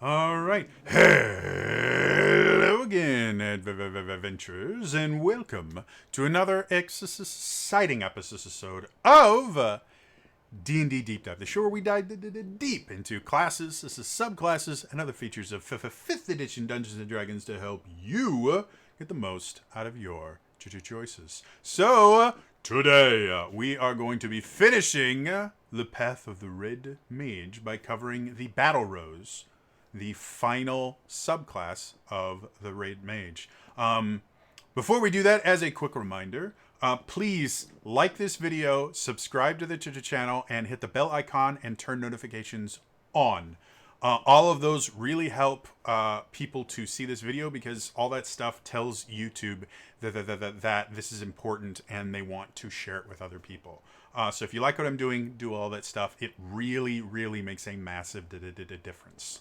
All right. Hello again, adventurers, and welcome to another exciting episode of D&D Deep Dive, the show where we dive deep into classes, subclasses, and other features of 5th edition Dungeons & Dragons to help you get the most out of your choices. So, today we are going to be finishing the Path of the Red Mage by covering the Battle Rose, the final subclass of the Red Mage. Before we do that, as a quick reminder, please like this video, subscribe to the channel, and hit the bell icon and turn notifications on. All of those really help people to see this video because all that stuff tells YouTube that this is important and they want to share it with other people. So if you like what I'm doing, do all that stuff. It really, really makes a massive difference.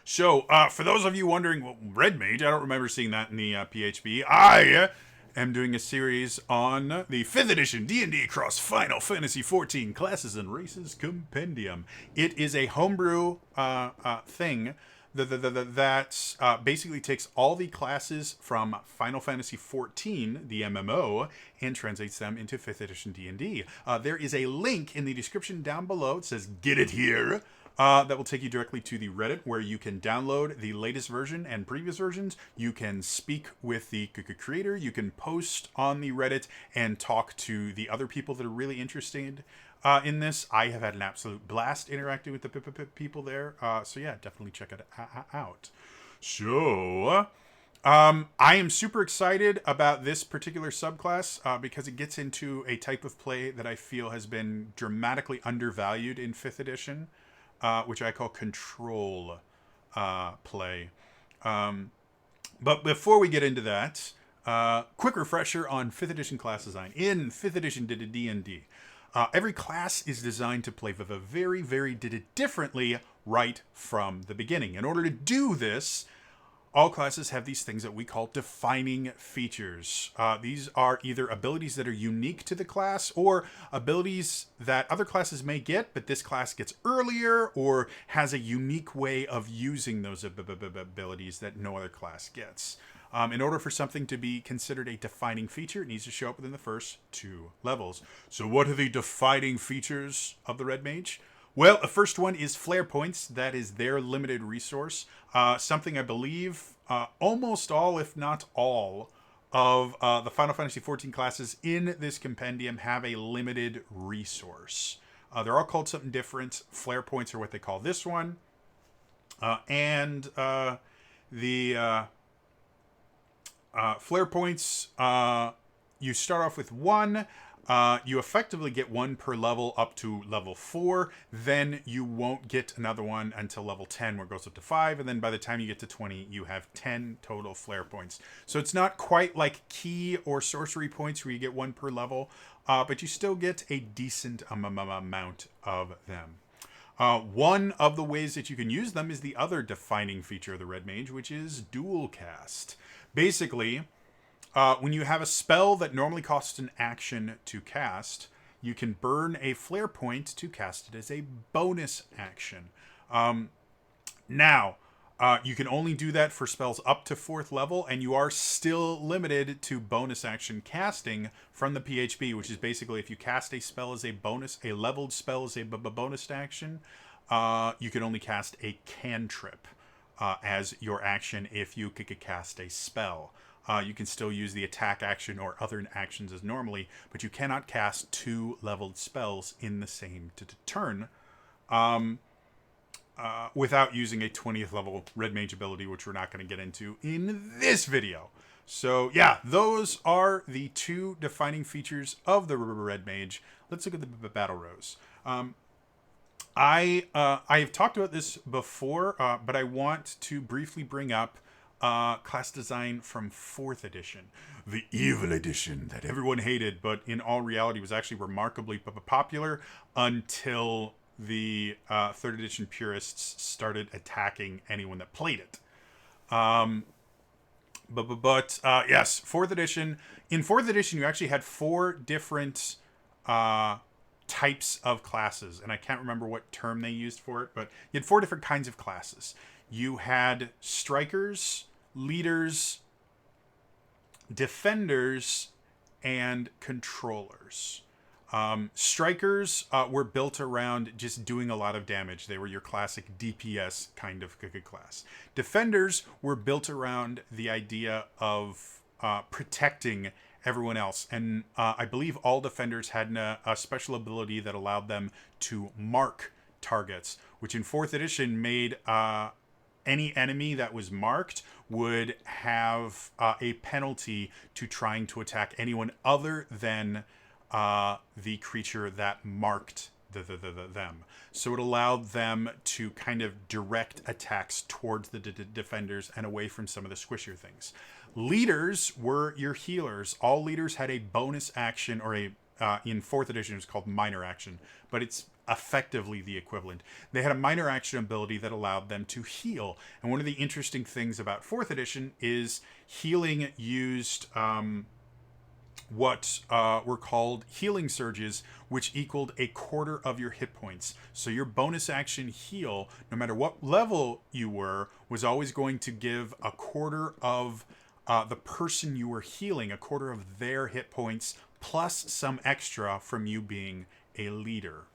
So, for those of you wondering, well, Red Mage, I don't remember seeing that in the PHB. I am doing a series on the 5th edition D&D across Final Fantasy XIV Classes and Races Compendium. It is a homebrew thing that basically takes all the classes from Final Fantasy XIV, the MMO, and translates them into 5th edition D&D. There is a link in the description down below. It says, "Get it here." That will take you directly to the Reddit where you can download the latest version and previous versions. You can speak with the creator. You can post on the Reddit and talk to the other people that are really interested in this. I have had an absolute blast interacting with the people there. So yeah, definitely check it out. So, I am super excited about this particular subclass because it gets into a type of play that I feel has been dramatically undervalued in 5th edition. Which I call control play. But before we get into that, quick refresher on 5th edition class design. In 5th edition D&D, every class is designed to play very, very differently right from the beginning. In order to do this, all classes have these things that we call defining features. These are either abilities that are unique to the class or abilities that other classes may get, but this class gets earlier or has a unique way of using those abilities that no other class gets. In order for something to be considered a defining feature, it needs to show up within the first 2 levels. So what are the defining features of the Red Mage? Well, the first one is flare points. That is their limited resource. Something I believe almost all, if not all, of the Final Fantasy XIV classes in this compendium have a limited resource. They're all called something different. Flare points are what they call this one. The flare points, you start off with 1. You effectively get 1 per level up to level 4. Then you won't get another one until level 10, where it goes up to 5. And then by the time you get to 20, you have 10 total flare points. So it's not quite like key or sorcery points where you get 1 per level, but you still get a decent amount of them. One of the ways that you can use them is the other defining feature of the Red Mage, which is dual cast. Basically, when you have a spell that normally costs an action to cast, you can burn a flare point to cast it as a bonus action. Now, you can only do that for spells up to 4th level, and you are still limited to bonus action casting from the PHB, which is basically if you cast a spell as a bonus, a leveled spell as a bonus action, you can only cast a cantrip as your action if you could cast a spell. You can still use the attack action or other actions as normally, but you cannot cast 2 leveled spells in the same turn without using a 20th level Red Mage ability, which we're not going to get into in this video. So yeah, those are the 2 defining features of the Red Mage. Let's look at the Battle Rose. I have talked about this before, but I want to briefly bring up class design from 4th edition, the evil edition that everyone hated, but in all reality was actually remarkably popular until the 3rd edition purists started attacking anyone that played it. Yes, 4th edition. In 4th edition, you actually had 4 different types of classes, and I can't remember what term they used for it, but you had 4 different kinds of classes. You had strikers, leaders, defenders, and controllers. Strikers were built around just doing a lot of damage. They were your classic DPS kind of class. Defenders were built around the idea of protecting everyone else. And I believe all defenders had a special ability that allowed them to mark targets, which in 4th edition made any enemy that was marked would have a penalty to trying to attack anyone other than the creature that marked them. So it allowed them to kind of direct attacks towards the defenders and away from some of the squishier things. Leaders were your healers. All leaders had a bonus action, or in 4th edition it was called minor action, but it's effectively the equivalent. They had a minor action ability that allowed them to heal. And one of the interesting things about 4th edition is healing used what were called healing surges, which equaled a quarter of your hit points. So your bonus action heal, no matter what level you were, was always going to give a quarter of the person you were healing, a quarter of their hit points, plus some extra from you being a leader.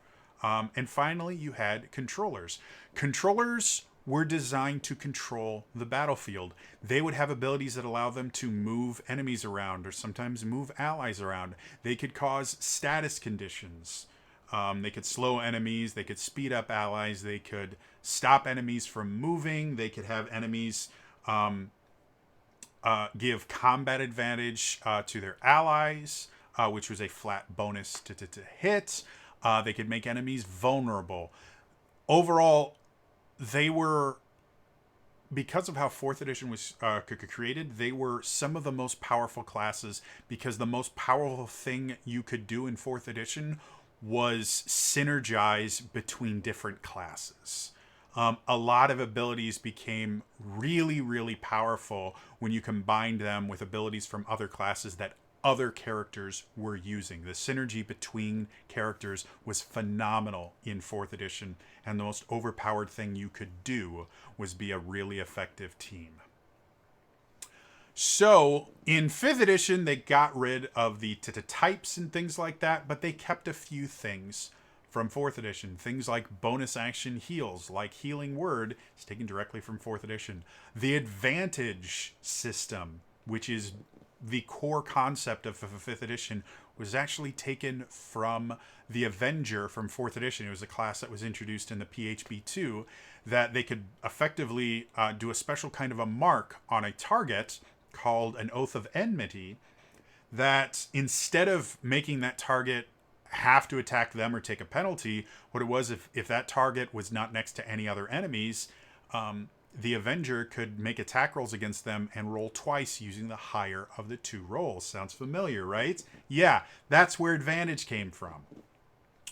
And finally, you had controllers. Controllers were designed to control the battlefield. They would have abilities that allow them to move enemies around, or sometimes move allies around. They could cause status conditions. They could slow enemies. They could speed up allies. They could stop enemies from moving. They could have enemies give combat advantage to their allies, which was a flat bonus to hit. They could make enemies vulnerable. Overall, they were, because of how 4th edition was created, they were some of the most powerful classes, because the most powerful thing you could do in 4th edition was synergize between different classes. A lot of abilities became really, really powerful when you combined them with abilities from other classes that other characters were using. The synergy between characters was phenomenal in 4th edition, and the most overpowered thing you could do was be a really effective team. So in 5th edition, they got rid of the types and things like that, but they kept a few things from 4th edition. Things like bonus action heals, like Healing Word, is taken directly from 4th edition. The advantage system, which is the core concept of 5th edition, was actually taken from the Avenger from 4th edition. It was a class that was introduced in the PHB2, that they could effectively do a special kind of a mark on a target called an Oath of Enmity, that instead of making that target have to attack them or take a penalty, what it was, if that target was not next to any other enemies, the Avenger could make attack rolls against them and roll twice using the higher of the 2 rolls. Sounds familiar, right? Yeah, that's where advantage came from.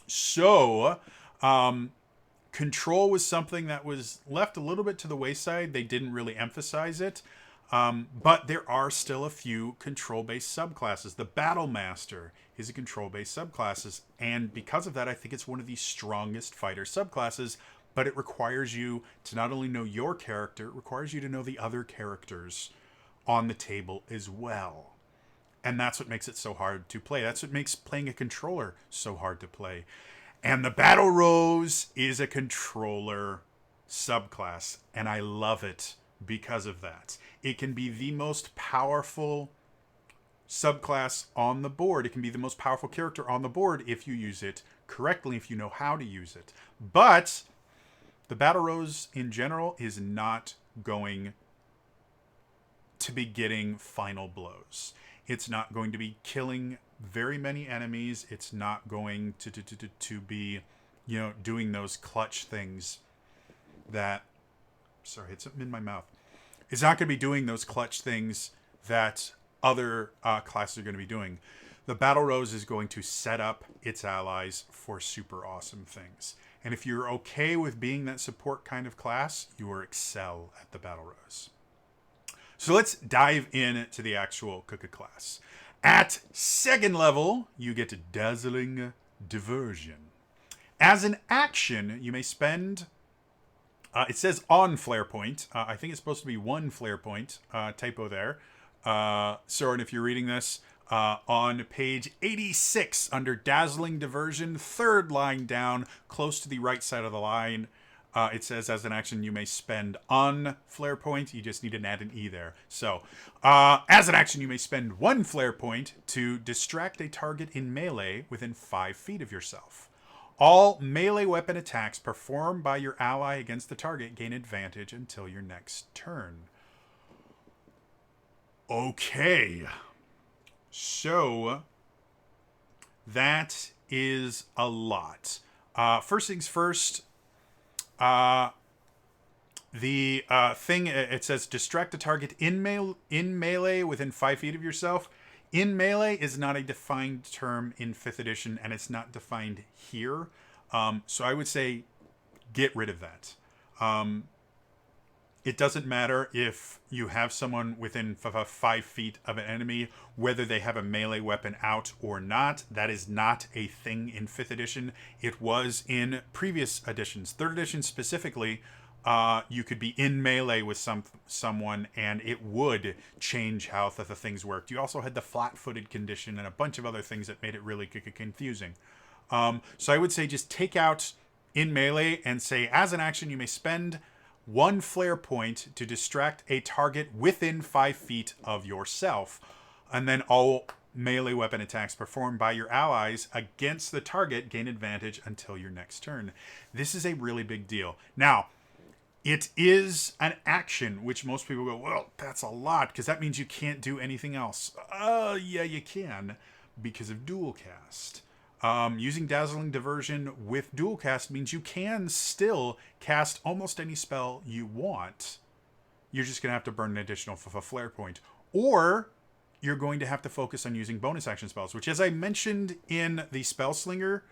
So, control was something that was left a little bit to the wayside. They didn't really emphasize it. But there are still a few control-based subclasses. The Battle Master is a control-based subclasses, and because of that, I think it's one of the strongest fighter subclasses. But it requires you to not only know your character, it requires you to know the other characters on the table as well. And that's what makes it so hard to play. That's what makes playing a controller so hard to play. And the Battle Rose is a controller subclass, and I love it because of that. It can be the most powerful subclass on the board. It can be the most powerful character on the board if you use it correctly, if you know how to use it. But the Battle Rose in general is not going to be getting final blows. It's not going to be killing very many enemies. It's not going to be, doing those clutch things that... Sorry, it's something in my mouth. It's not going to be doing those clutch things that other classes are going to be doing. The Battle Rose is going to set up its allies for super awesome things. And if you're okay with being that support kind of class, you will excel at the Battle Rose. So let's dive into the actual class. At 2nd level, you get Dazzling Diversion. As an action, you may spend... it says on flare point. I think it's supposed to be one flare point. Typo there. Soren, if you're reading this, on page 86 under Dazzling Diversion, third line down, close to the right side of the line, it says as an action you may spend on flare point. You just need to add an E there. So, as an action you may spend one flare point to distract a target in melee within 5 feet of yourself. All melee weapon attacks performed by your ally against the target gain advantage until your next turn. Okay. So, that is a lot. First things first, the thing, it says distract a target in melee within 5 feet of yourself. In melee is not a defined term in 5th edition, and it's not defined here. So I would say get rid of that. It doesn't matter if you have someone within 5 feet of an enemy, whether they have a melee weapon out or not. That is not a thing in 5th edition. It was in previous editions. 3rd edition specifically, you could be in melee with someone and it would change how the things worked. You also had the flat-footed condition and a bunch of other things that made it really confusing. So I would say just take out in melee and say, as an action, you may spend one flare point to distract a target within 5 feet of yourself. And then all melee weapon attacks performed by your allies against the target gain advantage until your next turn. This is a really big deal. Now, it is an action, which most people go, well, that's a lot, because that means you can't do anything else. Yeah, you can, because of dual cast. Using Dazzling Diversion with dual cast means you can still cast almost any spell you want. You're just going to have to burn an additional flare point. Or you're going to have to focus on using bonus action spells, which, as I mentioned in the Spell Slinger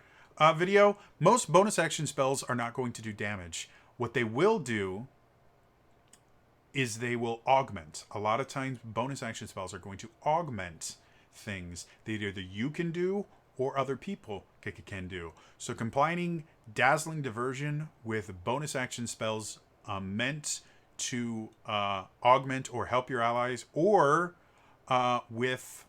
video, most bonus action spells are not going to do damage. What they will do is they will augment. A lot of times, bonus action spells are going to augment things that either you can do or other people can do. So combining Dazzling Diversion with bonus action spells meant to augment or help your allies, or with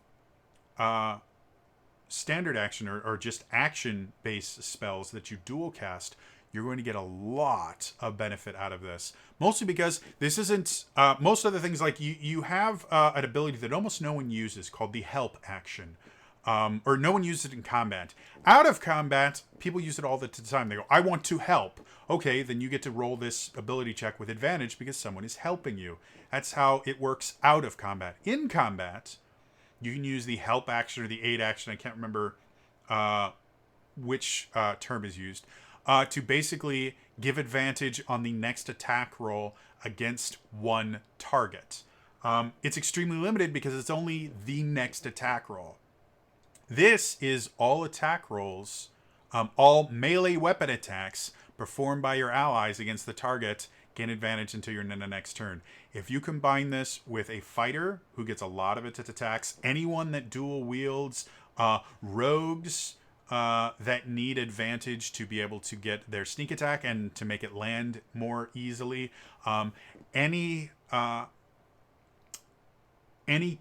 standard action or just action-based spells that you dual cast, you're going to get a lot of benefit out of this. Mostly because this isn't... most other things, like you have an ability that almost no one uses called the help action. Or no one uses it in combat. Out of combat, people use it all the time. They go, I want to help. Okay, then you get to roll this ability check with advantage because someone is helping you. That's how it works out of combat. In combat, you can use the help action or the aid action. I can't remember which term is used. To basically give advantage on the next attack roll against one target. It's extremely limited because it's only the next attack roll. This is all attack rolls, all melee weapon attacks performed by your allies against the target gain advantage until your next turn. If you combine this with a fighter who gets a lot of its attacks, anyone that dual wields, rogues that need advantage to be able to get their sneak attack and to make it land more easily, any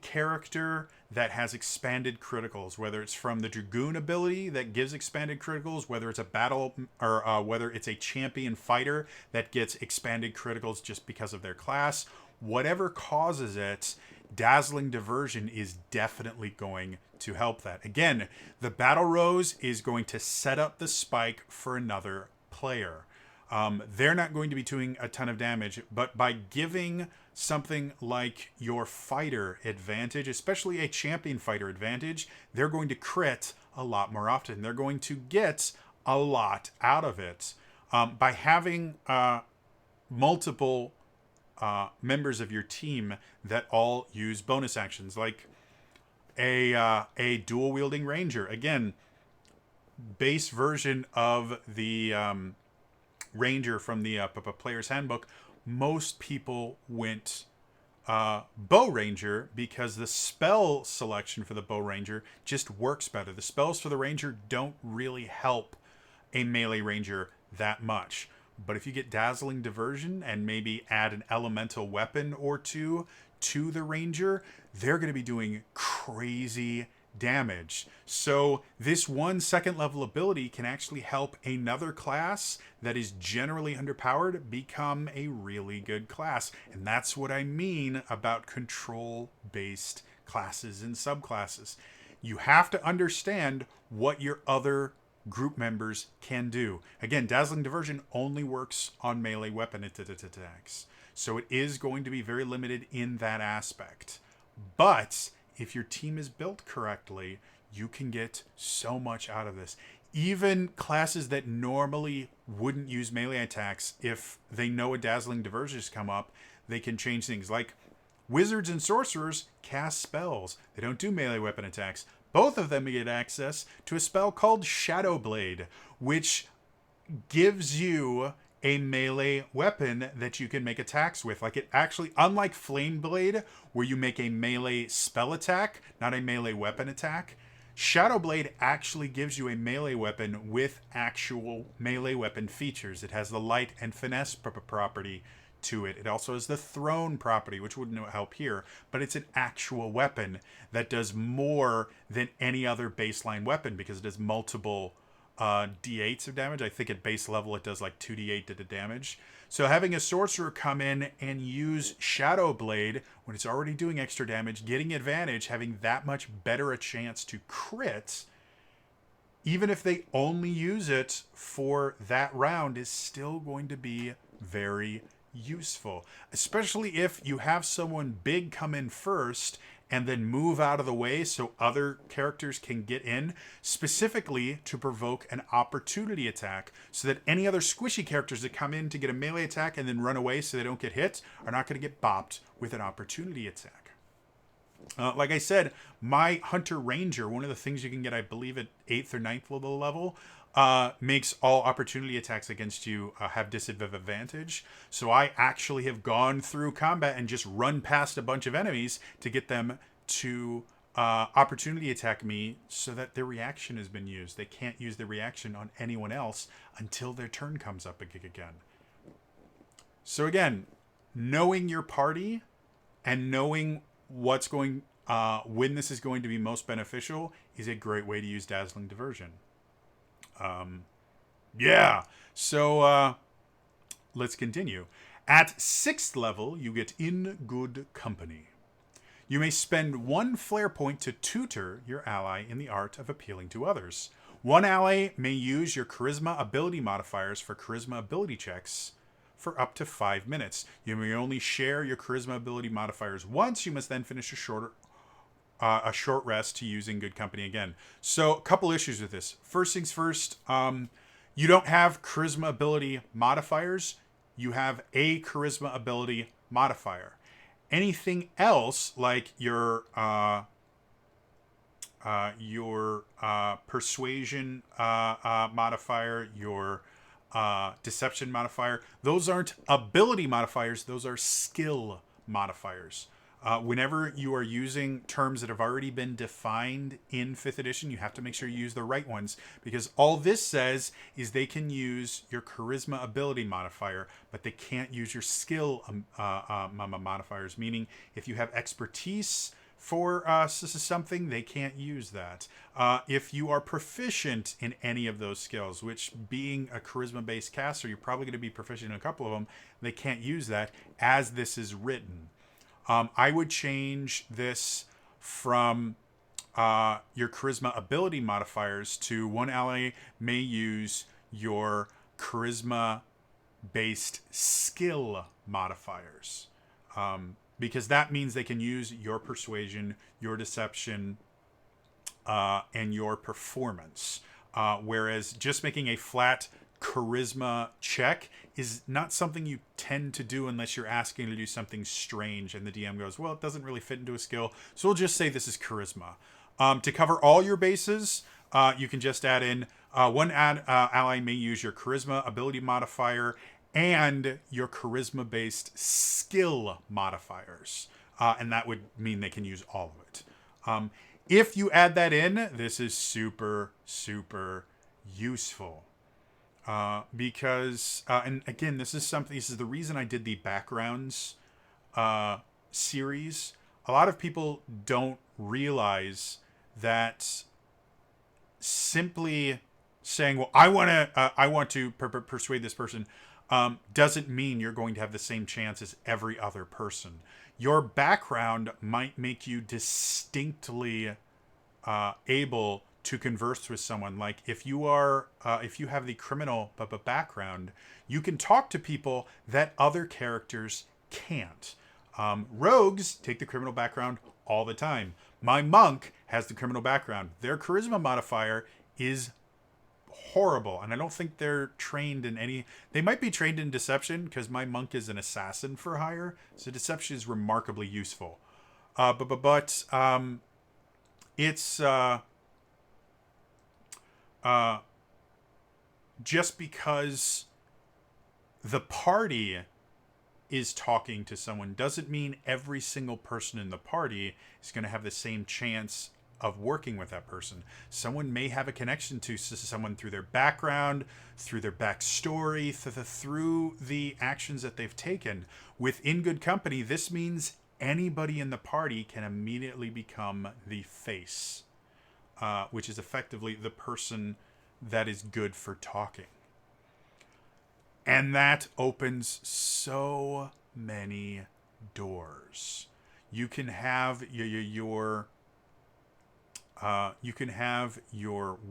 character that has expanded criticals, whether it's from the Dragoon ability that gives expanded criticals, whether it's a battle or whether it's a champion fighter that gets expanded criticals just because of their class, whatever causes it, Dazzling Diversion is definitely going to help that. Again, the Battle Rose is going to set up the spike for another player. They're not going to be doing a ton of damage, but by giving something like your fighter advantage, especially a champion fighter advantage, they're going to crit a lot more often. They're going to get a lot out of it. By having multiple members of your team that all use bonus actions, like a dual wielding ranger. Again, base version of the ranger from the player's handbook. Most people went Bow Ranger because the spell selection for the Bow Ranger just works better. The spells for the Ranger don't really help a melee Ranger that much. But if you get Dazzling Diversion and maybe add an elemental weapon or two to the Ranger, they're going to be doing crazy damage. So this one second level ability can actually help another class that is generally underpowered become a really good class. And that's what I mean about control-based classes and subclasses. You have to understand what your other group members can do. Again, Dazzling Diversion only works on melee weapon attacks. So it is going to be very limited in that aspect. But if your team is built correctly, you can get so much out of this. Even classes that normally wouldn't use melee attacks, if they know a Dazzling Diversion has come up, they can change things. Like wizards and sorcerers cast spells. They don't do melee weapon attacks. Both of them get access to a spell called Shadow Blade, which gives you a melee weapon that you can make attacks with. Like it actually, unlike Flame Blade, where you make a melee spell attack, not a melee weapon attack, Shadow Blade actually gives you a melee weapon with actual melee weapon features. It has the light and finesse property to it. It also has the throne property, which wouldn't help here, but it's an actual weapon that does more than any other baseline weapon because it does multiple d8s of damage. I think at base level it does like 2d8 to the damage. So having a sorcerer come in and use Shadow Blade when it's already doing extra damage, getting advantage, having that much better a chance to crit, even if they only use it for that round, is still going to be very useful, especially if you have someone big come in first and then move out of the way so other characters can get in, specifically to provoke an opportunity attack so that any other squishy characters that come in to get a melee attack and then run away so they don't get hit are not going to get bopped with an opportunity attack. Like I said, my Hunter Ranger, one of the things you can get, I believe, at 8th or 9th level, makes all opportunity attacks against you have disadvantage. So I actually have gone through combat and just run past a bunch of enemies to get them to opportunity attack me so that their reaction has been used. They can't use their reaction on anyone else until their turn comes up again. So again, knowing your party and knowing what's going, when this is going to be most beneficial is a great way to use Dazzling Diversion. Yeah, so let's continue. At 6th level, you get In Good Company. You may spend 1 flare point to tutor your ally in the art of appealing to others. One ally may use your charisma ability modifiers for charisma ability checks for up to 5 minutes. You may only share your charisma ability modifiers once. You must then finish a short rest to use In Good Company again. So a couple issues with this. First things first, you don't have charisma ability modifiers. You have a charisma ability modifier. Anything else, like your persuasion modifier, your deception modifier, those aren't ability modifiers. Those are skill modifiers. Whenever you are using terms that have already been defined in 5th edition, you have to make sure you use the right ones, because all this says is they can use your charisma ability modifier, but they can't use your skill modifiers, meaning if you have expertise for something, they can't use that. If you are proficient in any of those skills, which being a charisma-based caster, you're probably going to be proficient in a couple of them, they can't use that as this is written. I would change this from your charisma ability modifiers to one ally may use your charisma-based skill modifiers. Because that means they can use your persuasion, your deception, and your performance. Whereas just making a flat charisma check is not something you tend to do unless you're asking to do something strange and the DM goes, well, it doesn't really fit into a skill, so we'll just say this is charisma. To cover all your bases, you can just add in one ally may use your charisma ability modifier and your charisma based skill modifiers. and that would mean they can use all of it. If you add that in, this is super, super useful. Because, and again, this is the reason I did the backgrounds series. A lot of people don't realize that simply saying, well, I want to persuade this person, doesn't mean you're going to have the same chance as every other person. Your background might make you distinctly able to converse with someone. Like if you have the criminal background, you can talk to people that other characters can't. Rogues take the criminal background all the time. My monk has the criminal background. Their charisma modifier is horrible, and I don't think they're trained in any. They might be trained in deception because my monk is an assassin for hire, so deception is remarkably useful. But it's just because the party is talking to someone doesn't mean every single person in the party is going to have the same chance of working with that person. Someone may have a connection to someone through their background, through their backstory, through the actions that they've taken. Within good company, this means anybody in the party can immediately become the face, which is effectively the person that is good for talking. And that opens so many doors. You can have your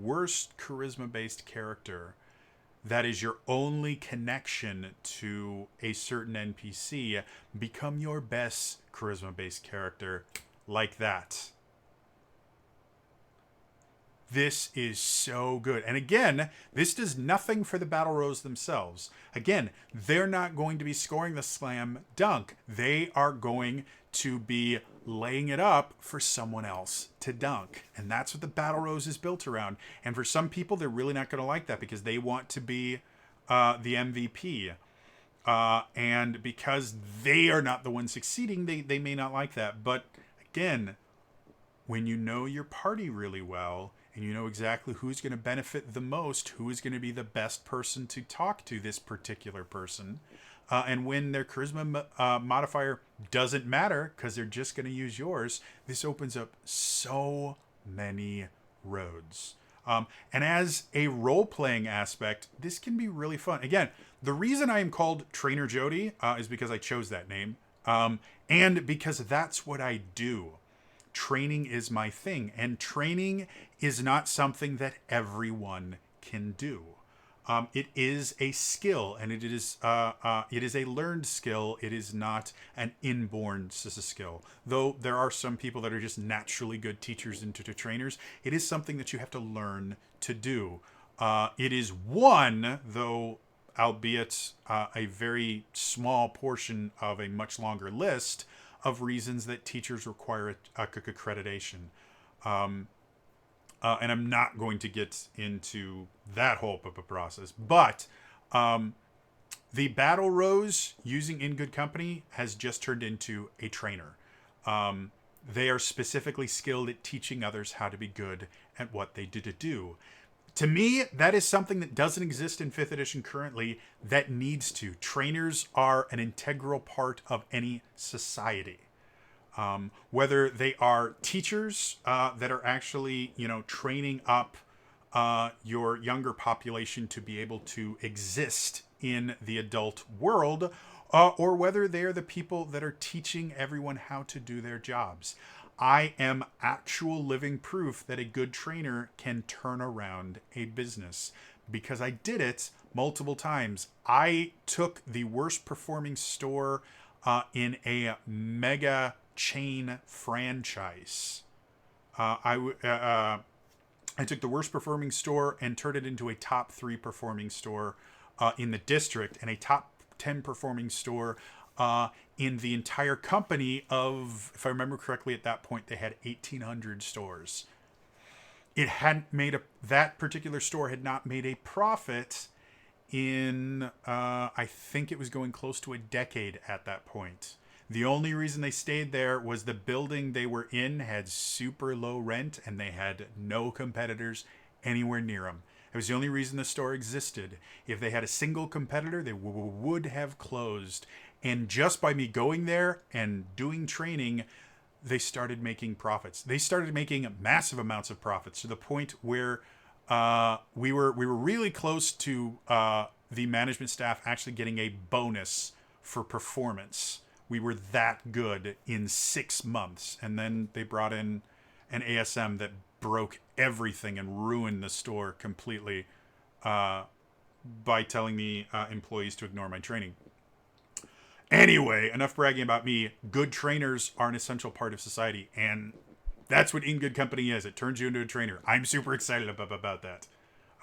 worst charisma-based character that is your only connection to a certain NPC become your best charisma-based character like that. This is so good. And again, this does nothing for the Battle Rose themselves. Again, they're not going to be scoring the slam dunk. They are going to be laying it up for someone else to dunk. And that's what the Battle Rose is built around. And for some people, they're really not going to like that because they want to be the MVP. And because they are not the one succeeding, they may not like that. But again, when you know your party really well, and you know exactly who's going to benefit the most, who is going to be the best person to talk to this particular person, and when their charisma modifier doesn't matter because they're just going to use yours, this opens up so many roads. And as a role-playing aspect, this can be really fun. Again, the reason I am called Trainer Jody is because I chose that name, and because that's what I do. Training is my thing, and training is not something that everyone can do. It is a skill, and it is a learned skill. It is not an inborn skill. Though there are some people that are just naturally good teachers and trainers, it is something that you have to learn to do. It is one, though, albeit a very small portion of a much longer list of reasons that teachers require accreditation. And I'm not going to get into that whole process. But the Battle Rose using In Good Company has just turned into a trainer. They are specifically skilled at teaching others how to be good at what they do. To me, that is something that doesn't exist in 5th edition currently that needs to. Trainers are an integral part of any society. Whether they are teachers that are actually, training up your younger population to be able to exist in the adult world, or whether they are the people that are teaching everyone how to do their jobs. I am actual living proof that a good trainer can turn around a business because I did it multiple times. I took the worst performing store in a mega chain franchise. I took the worst performing store and turned it into a top 3 performing store in the district and a top 10 performing store in the entire company of, if I remember correctly, at that point they had 1,800 stores. It hadn't made that particular store had not made a profit in I think it was going close to a decade at that point. The only reason they stayed there was the building they were in had super low rent and they had no competitors anywhere near them. It was the only reason the store existed. If they had a single competitor, they would have closed. And just by me going there and doing training, they started making profits. They started making massive amounts of profits to the point where we were really close to the management staff actually getting a bonus for performance. We were that good in 6 months. And then they brought in an ASM that broke everything and ruined the store completely by telling the employees to ignore my training. Anyway, enough bragging about me. Good trainers are an essential part of society, and that's what In Good Company is. It turns you into a trainer. I'm super excited about that.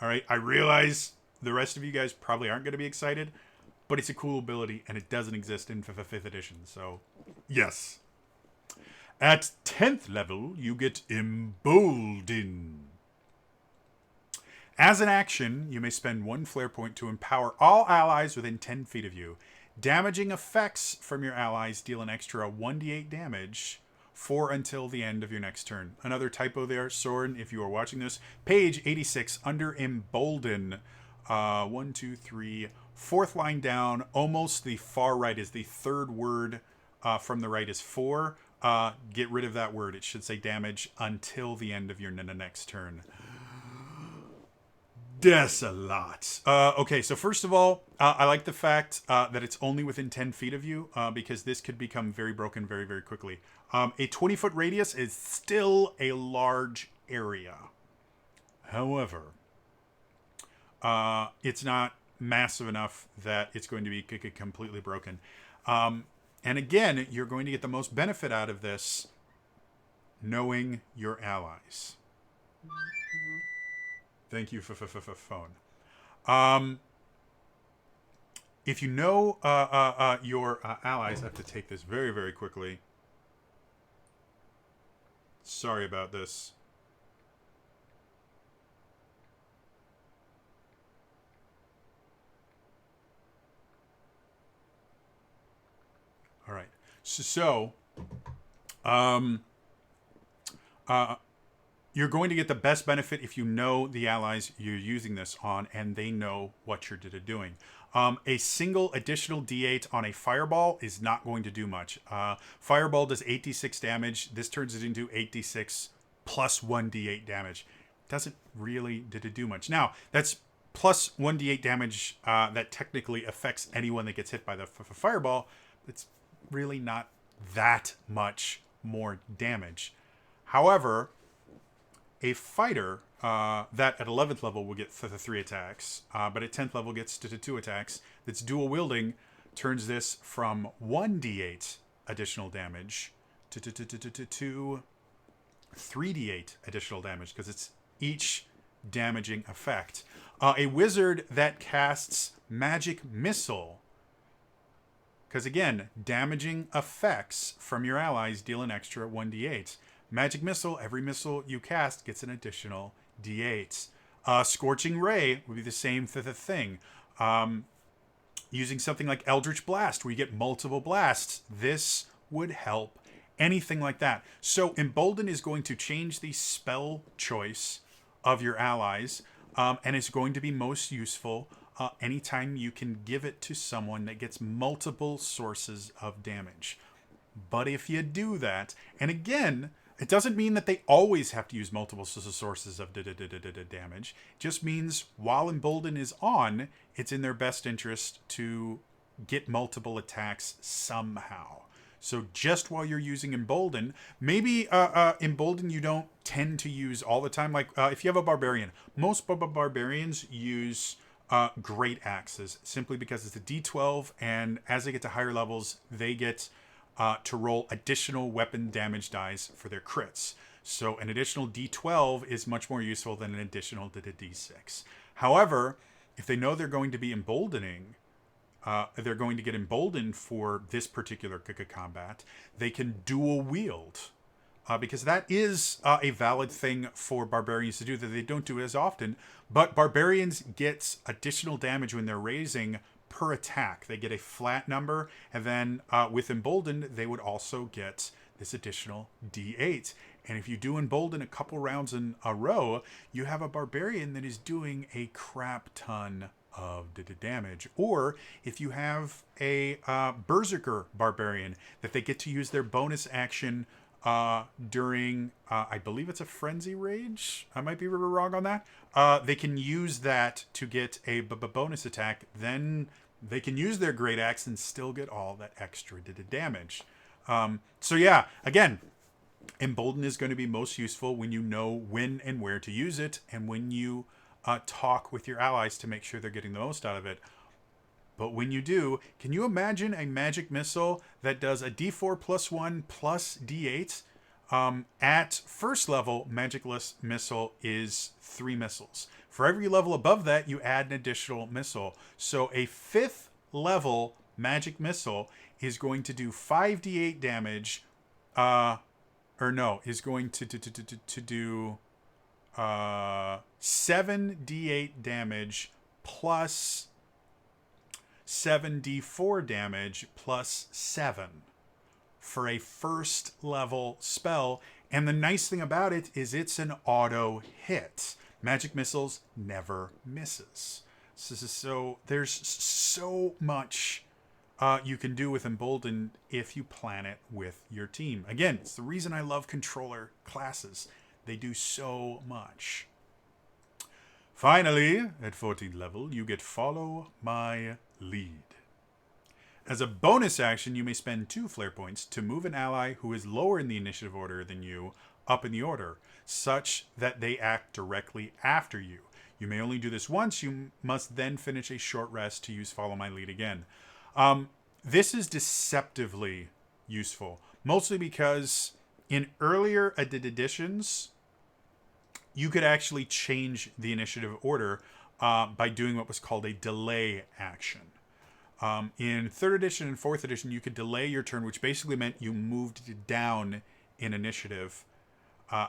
All right, I realize the rest of you guys probably aren't going to be excited, but it's a cool ability, and it doesn't exist in 5th edition, so yes. At 10th level, you get Embolden. As an action, you may spend 1 flare point to empower all allies within 10 feet of you. Damaging effects from your allies deal an extra 1d8 damage for until the end of your next turn. Another typo there, Soren, if you are watching this. Page 86, under Embolden. 1, 2, 3, 4th line down. Almost the far right is the 3rd word from the right is 4. Get rid of that word. It should say damage until the end of your next turn. Desolate. Okay, so first of all, I like the fact that it's only within 10 feet of you because this could become very broken very, very quickly. A 20-foot radius is still a large area. However, it's not massive enough that it's going to be completely broken. And again, you're going to get the most benefit out of this knowing your allies. Thank you for phone. If you know your allies, I have to take this very, very quickly. Sorry about this. All right. You're going to get the best benefit if you know the allies you're using this on and they know what you're doing. A single additional d8 on a fireball is not going to do much. Fireball does 8d6 damage. This turns it into 8d6 plus 1d8 damage. Doesn't really do much. Now, that's plus 1d8 damage that technically affects anyone that gets hit by the fireball. It's really not that much more damage. However, a fighter that at 11th level will get 3 attacks, but at 10th level gets to 2 attacks, that's dual wielding, turns this from 1d8 additional damage to 3d8 additional damage, because it's each damaging effect. A wizard that casts Magic Missile, because again, damaging effects from your allies deal an extra 1d8. Magic Missile, every missile you cast gets an additional d8. Scorching Ray would be the same thing. Using something like Eldritch Blast, where you get multiple blasts, this would help. Anything like that. So Embolden is going to change the spell choice of your allies, and it's going to be most useful anytime you can give it to someone that gets multiple sources of damage. But if you do that, and again, it doesn't mean that they always have to use multiple sources of damage. It just means while Embolden is on, it's in their best interest to get multiple attacks somehow. So just while you're using Embolden, maybe Embolden you don't tend to use all the time. Like if you have a barbarian, most barbarians use great axes simply because it's a D12, and as they get to higher levels, they get to roll additional weapon damage dice for their crits. So an additional D12 is much more useful than an additional D6. However, if they know they're going to be emboldening, they're going to get emboldened for this particular combat, they can dual wield. Because that is a valid thing for barbarians to do that they don't do as often. But barbarians get additional damage when they're raising per attack. They get a flat number, and then with Embolden, they would also get this additional D8. And if you do Embolden a couple rounds in a row, you have a Barbarian that is doing a crap ton of damage. Or if you have a Berserker Barbarian, that they get to use their bonus action during, I believe it's a Frenzy Rage. I might be wrong on that. They can use that to get a bonus attack. Then they can use their Great Axe and still get all that extra damage. So yeah, again, Embolden is going to be most useful when you know when and where to use it, and when you talk with your allies to make sure they're getting the most out of it. But when you do, can you imagine a magic missile that does a d4 plus 1 plus d8? At first level, magic missile is 3 missiles. For every level above that, you add an additional missile. So a 5th level magic missile is going to do 5d8 damage, is going to do 7d8 damage plus 7d4 damage plus 7 for a first level spell. And the nice thing about it is it's an auto hit. Magic missiles never misses. So there's so much you can do with Embolden if you plan it with your team. Again, it's the reason I love controller classes. They do so much. Finally, at 14th level, you get Follow My Lead. As a bonus action, you may spend 2 flare points to move an ally who is lower in the initiative order than you up in the order, such that they act directly after you. You may only do this once. You must then finish a short rest to use Follow My Lead again. This is deceptively useful, mostly because in earlier editions, you could actually change the initiative order by doing what was called a delay action. In 3rd edition and 4th edition, you could delay your turn, which basically meant you moved down in initiative.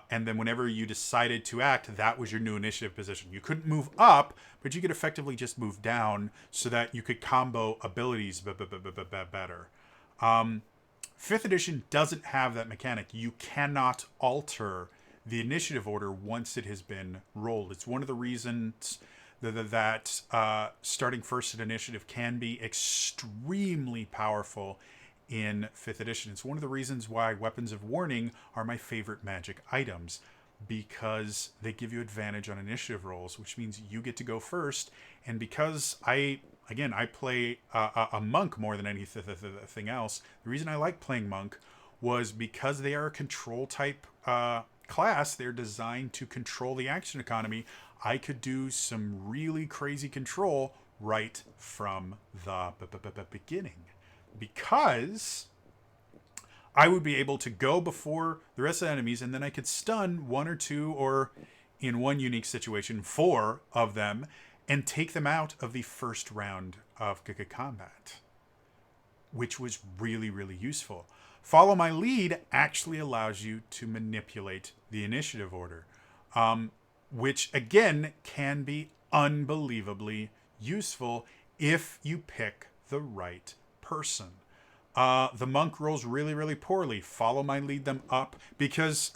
And then whenever you decided to act, that was your new initiative position. You couldn't move up, but you could effectively just move down so that you could combo abilities better. 5th edition doesn't have that mechanic. You cannot alter the initiative order once it has been rolled. It's one of the reasons that starting first at initiative can be extremely powerful in 5th edition. It's one of the reasons why Weapons of Warning are my favorite magic items, because they give you advantage on initiative rolls, which means you get to go first. And because I play a monk more than anything else, the reason I like playing monk was because they are a control type class. They're designed to control the action economy. I could do some really crazy control right from the beginning, because I would be able to go before the rest of the enemies, and then I could stun 1 or 2, or in one unique situation, 4 of them, and take them out of the first round of combat, which was really, really useful. Follow My Lead actually allows you to manipulate the initiative order, which again can be unbelievably useful if you pick the right person. The monk rolls really, really poorly. Follow My Lead them up, because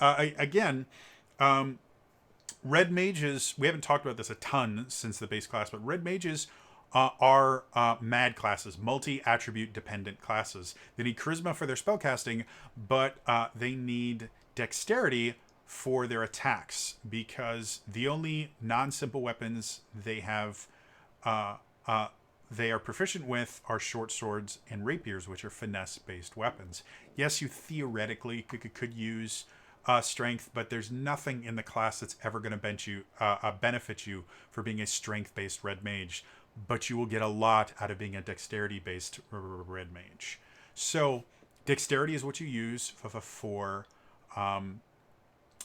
red mages, we haven't talked about this a ton since the base class, but red mages are mad classes, multi-attribute dependent classes. They need charisma for their spellcasting, but they need dexterity for their attacks, because the only non-simple weapons they have they are proficient with are short swords and rapiers, which are finesse-based weapons. Yes, you theoretically could use strength, but there's nothing in the class that's ever going to benefit you for being a strength-based red mage. But you will get a lot out of being a dexterity-based red mage. So dexterity is what you use for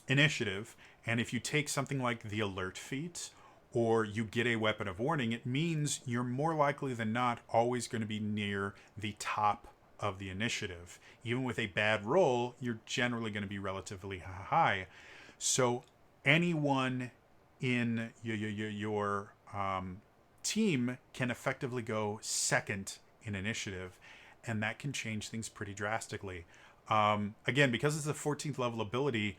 initiative. And if you take something like the alert feat, or you get a weapon of warning, it means you're more likely than not always going to be near the top of the initiative. Even with a bad roll, you're generally going to be relatively high. So anyone in your team can effectively go second in initiative, and that can change things pretty drastically. Again, because it's a 14th level ability,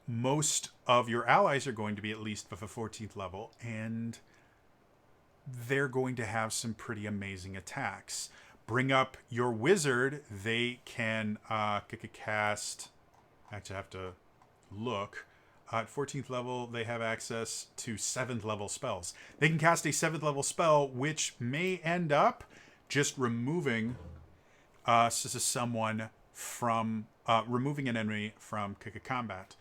most of your allies are going to be at least of a 14th level, and they're going to have some pretty amazing attacks. Bring up your wizard, they can cast... Actually, I have to look. At 14th level, they have access to 7th level spells. They can cast a 7th level spell, which may end up just removing someone from... removing an enemy from combat.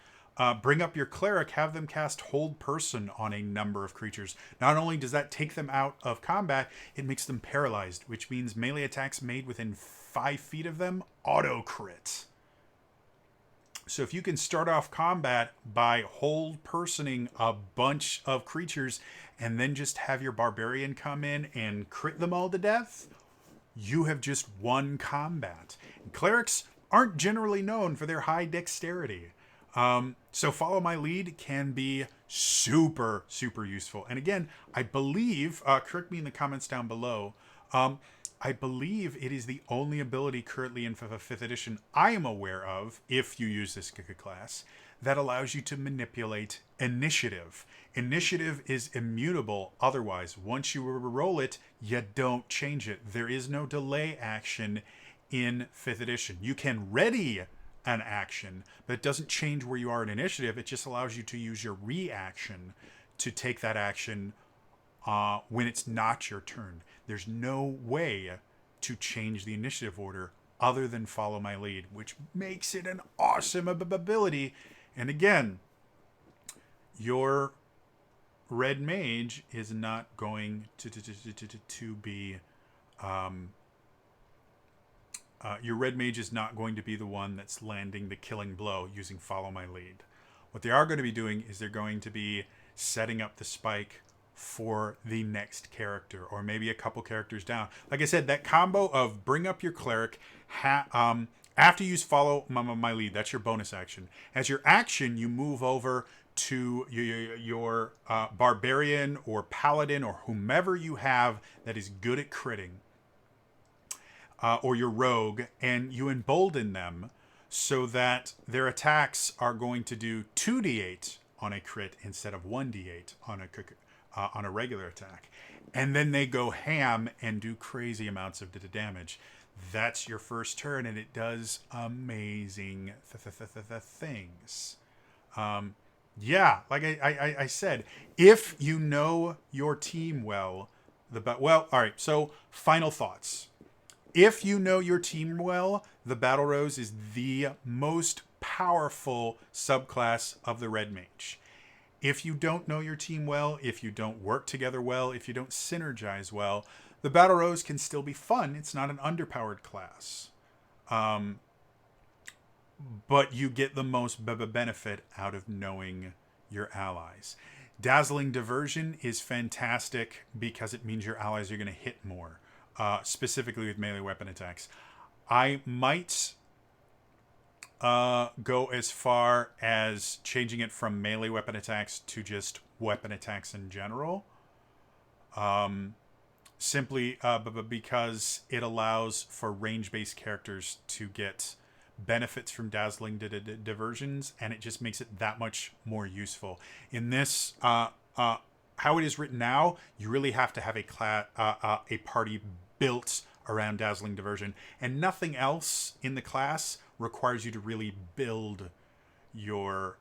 Bring up your cleric, have them cast Hold Person on a number of creatures. Not only does that take them out of combat, it makes them paralyzed, which means melee attacks made within 5 feet of them auto crit. So if you can start off combat by Hold Personing a bunch of creatures and then just have your barbarian come in and crit them all to death, you have just won combat. And clerics aren't generally known for their high dexterity. So Follow My Lead can be super, super useful. And again, I believe, correct me in the comments down below, I believe it is the only ability currently in 5th edition I am aware of, if you use this class, that allows you to manipulate initiative. Initiative is immutable otherwise. Once you roll it, you don't change it. There is no delay action in 5th edition. You can ready an action, but it doesn't change where you are in initiative. It just allows you to use your reaction to take that action when it's not your turn. There's no way to change the initiative order other than Follow My Lead, which makes it an awesome ability. And again, your red mage is not going to be your red mage is not going to be the one that's landing the killing blow using Follow My Lead. What they are going to be doing is they're going to be setting up the spike for the next character, or maybe a couple characters down. Like I said, that combo of bring up your cleric, after you use Follow My Lead, that's your bonus action. As your action, you move over to your barbarian or paladin or whomever you have that is good at critting, or your rogue, and you embolden them so that their attacks are going to do 2d8 on a crit instead of 1d8 on a regular attack. And then they go ham and do crazy amounts of damage. That's your first turn, and it does amazing things. Yeah, like I said, if you know your team well, all right, so final thoughts. If you know your team well, the Battle Rose is the most powerful subclass of the Red Mage. If you don't know your team well, if you don't work together well, if you don't synergize well, the Battle Rose can still be fun. It's not an underpowered class. But you get the most benefit out of knowing your allies. Dazzling Diversion is fantastic because it means your allies are going to hit more, specifically with melee weapon attacks. I might go as far as changing it from melee weapon attacks to just weapon attacks in general. Simply because it allows for range-based characters to get benefits from Dazzling Diversions, and it just makes it that much more useful. In this, how it is written now, you really have to have a party built around Dazzling Diversion, and nothing else in the class requires you to really build your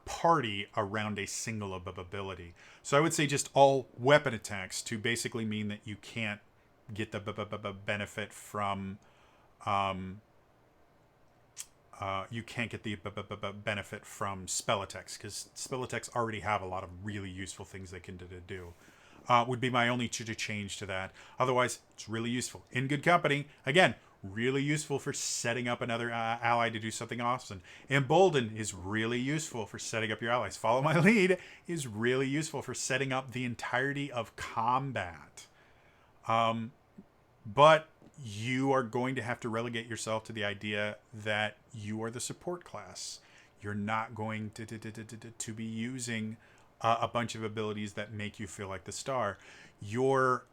party around a single ability. So I would say just all weapon attacks to basically mean that you can't get the benefit from benefit from spell attacks, because spell attacks already have a lot of really useful things they can do. Would be my only change to that. Otherwise, it's really useful. In good company, again, really useful for setting up another ally to do something awesome. Embolden is really useful for setting up your allies. Follow My Lead is really useful for setting up the entirety of combat. But you are going to have to relegate yourself to the idea that you are the support class. You're not going to be using a bunch of abilities that make you feel like the star. Your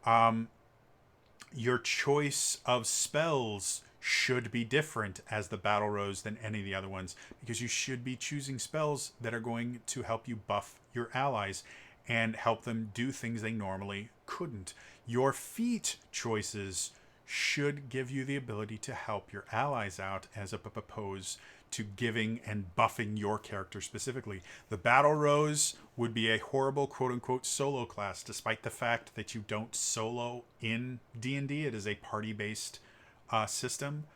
choice of spells should be different as the battle rose than any of the other ones, because you should be choosing spells that are going to help you buff your allies and help them do things they normally couldn't. Your feat choices should give you the ability to help your allies out as opposed to giving and buffing your character specifically. The Battle Rose would be a horrible quote-unquote solo class, despite the fact that you don't solo in D&D. It is a party-based system.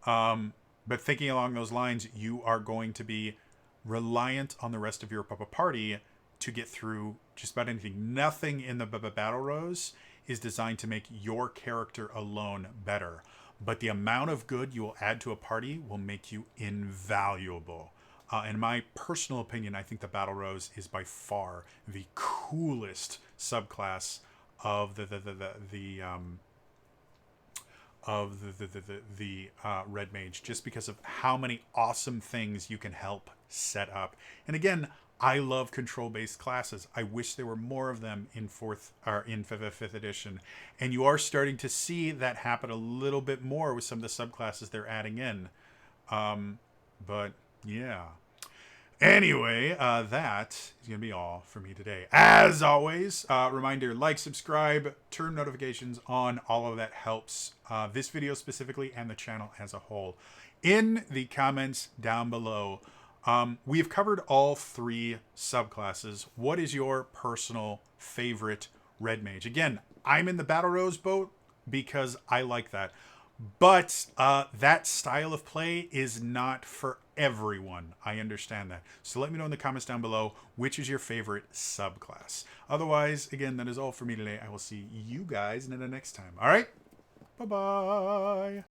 But thinking along those lines, you are going to be reliant on the rest of your party to get through just about anything. Nothing in the Battle Rose is designed to make your character alone better, but the amount of good you will add to a party will make you invaluable. In my personal opinion, I think the Battle Rose is by far the coolest subclass of the Red Mage, just because of how many awesome things you can help set up. And again, I love control-based classes. I wish there were more of them in fifth edition, and you are starting to see that happen a little bit more with some of the subclasses they're adding in. But yeah. Anyway, that is going to be all for me today. As always, reminder, like, subscribe, turn notifications on. All of that helps this video specifically and the channel as a whole. In the comments down below, we have covered all 3 subclasses. What is your personal favorite Red Mage? Again, I'm in the Battle Rose boat because I like that. But that style of play is not for everyone. I understand that. So let me know in the comments down below, which is your favorite subclass. Otherwise, again, that is all for me today. I will see you guys in the next time. All right? Bye-bye.